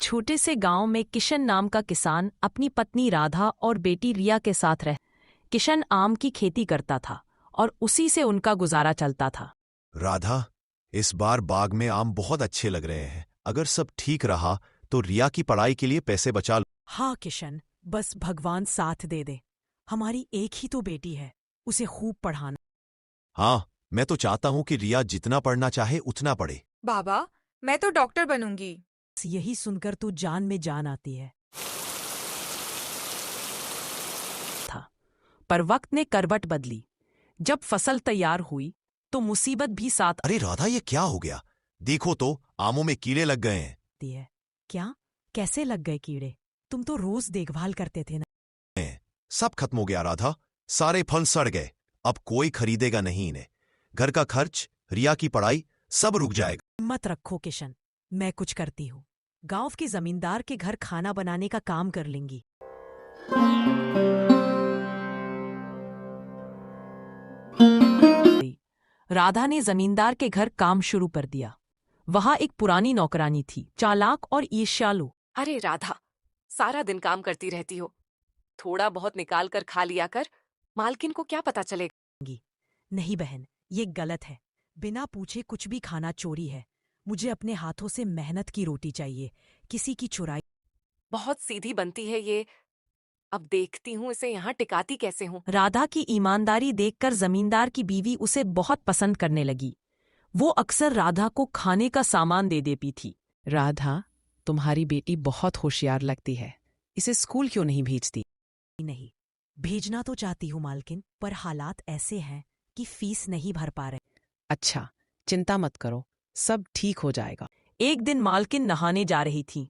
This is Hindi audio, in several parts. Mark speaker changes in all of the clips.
Speaker 1: छोटे से गांव में किशन नाम का किसान अपनी पत्नी राधा और बेटी रिया के साथ रह। किशन आम की खेती करता था और उसी से उनका गुजारा चलता था।
Speaker 2: राधा, इस बार बाग में आम बहुत अच्छे लग रहे हैं। अगर सब ठीक रहा तो रिया की पढ़ाई के लिए पैसे बचा लो।
Speaker 3: हाँ किशन, बस भगवान साथ दे दे। हमारी एक ही तो बेटी है, उसे खूब पढ़ाना।
Speaker 2: हाँ, मैं तो चाहता हूँ कि रिया जितना पढ़ना चाहे उतना पढ़े।
Speaker 4: बाबा, मैं तो डॉक्टर बनूंगी।
Speaker 3: यही सुनकर तो जान में जान आती है।
Speaker 1: पर वक्त ने करवट बदली। जब फसल तैयार हुई तो मुसीबत भी साथ
Speaker 2: अरे राधा, ये क्या हो गया? देखो तो, आमों में कीड़े लग गए हैं।
Speaker 3: क्या? कैसे लग गए कीड़े? तुम तो रोज देखभाल करते थे ना।
Speaker 2: सब खत्म हो गया राधा, सारे फल सड़ गए। अब कोई खरीदेगा नहीं इन्हें। घर का खर्च, रिया की पढ़ाई, सब रुक जाएगा।
Speaker 3: मत रखो किशन, मैं कुछ करती हूँ। गांव के जमींदार के घर खाना बनाने का काम कर लेंगी।
Speaker 1: राधा ने जमींदार के घर काम शुरू कर दिया। वहां एक पुरानी नौकरानी थी, चालाक और ईर्ष्यालु।
Speaker 5: अरे राधा, सारा दिन काम करती रहती हो, थोड़ा बहुत निकाल कर खा लिया कर। मालकिन को क्या पता चलेगा?
Speaker 3: नहीं बहन, ये गलत है। बिना पूछे कुछ भी खाना चोरी है। मुझे अपने हाथों से मेहनत की रोटी चाहिए, किसी की चुराई।
Speaker 5: बहुत सीधी बनती है ये। अब देखती हूँ इसे यहाँ टिकाती कैसे हूँ।
Speaker 1: राधा की ईमानदारी देखकर जमींदार की बीवी उसे बहुत पसंद करने लगी। वो अक्सर राधा को खाने का सामान दे देती थी।
Speaker 6: राधा, तुम्हारी बेटी बहुत होशियार लगती है, इसे स्कूल क्यों नहीं भेजती?
Speaker 3: नहीं, भेजना तो चाहती हूँ मालकिन, पर हालात ऐसे हैं कि फीस नहीं भर पा रहे।
Speaker 6: अच्छा, चिंता मत करो, सब ठीक हो जाएगा।
Speaker 1: एक दिन मालकिन नहाने जा रही थी।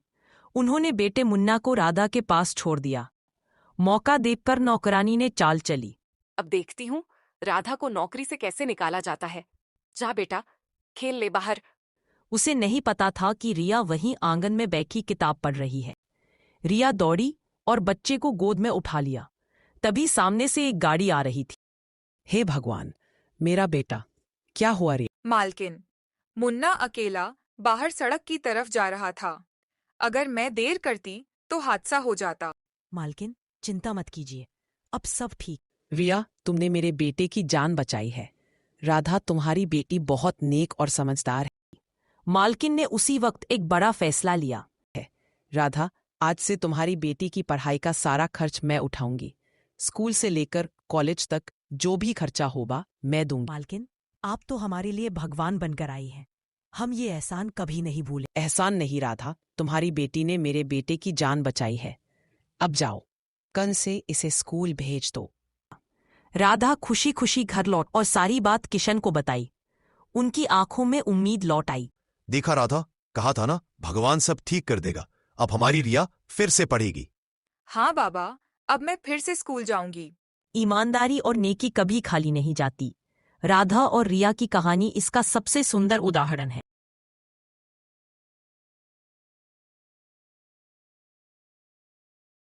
Speaker 1: उन्होंने बेटे मुन्ना को राधा के पास छोड़ दिया। मौका देखकर नौकरानी ने चाल चली।
Speaker 5: अब देखती हूँ राधा को नौकरी से कैसे निकाला जाता है। जा बेटा, खेल ले बाहर।
Speaker 1: उसे नहीं पता था कि रिया वहीं आंगन में बैठी किताब पढ़ रही है। रिया दौड़ी और बच्चे को गोद में उठा लिया। तभी सामने से एक गाड़ी आ रही थी।
Speaker 6: हे भगवान, मेरा बेटा, क्या हुआ रे?
Speaker 4: मालकिन, मुन्ना अकेला बाहर सड़क की तरफ जा रहा था। अगर मैं देर करती तो हादसा हो जाता।
Speaker 3: मालकिन, चिंता मत कीजिए, अब सब ठीक।
Speaker 6: रिया, तुमने मेरे बेटे की जान बचाई है। राधा, तुम्हारी बेटी बहुत नेक और समझदार है।
Speaker 1: मालकिन ने उसी वक्त एक बड़ा फैसला लिया।
Speaker 6: राधा, आज से तुम्हारी बेटी की पढ़ाई का सारा खर्च मैं उठाऊंगी। स्कूल से लेकर कॉलेज तक जो भी खर्चा होगा मैं दूंगी।
Speaker 3: मालकिन, आप तो हमारे लिए भगवान बनकर आई हैं। हम ये एहसान कभी नहीं भूले।
Speaker 6: एहसान नहीं राधा, तुम्हारी बेटी ने मेरे बेटे की जान बचाई है। अब जाओ, कल से इसे स्कूल भेज दो।
Speaker 1: राधा खुशी खुशी घर लौट और सारी बात किशन को बताई। उनकी आंखों में उम्मीद लौट आई।
Speaker 2: देखा राधा, कहा था ना, भगवान सब ठीक कर देगा। अब हमारी रिया फिर से पढ़ेगी।
Speaker 4: हाँ बाबा, अब मैं फिर से स्कूल जाऊंगी।
Speaker 1: ईमानदारी और नेकी कभी खाली नहीं जाती। राधा और रिया की कहानी इसका सबसे सुंदर उदाहरण है।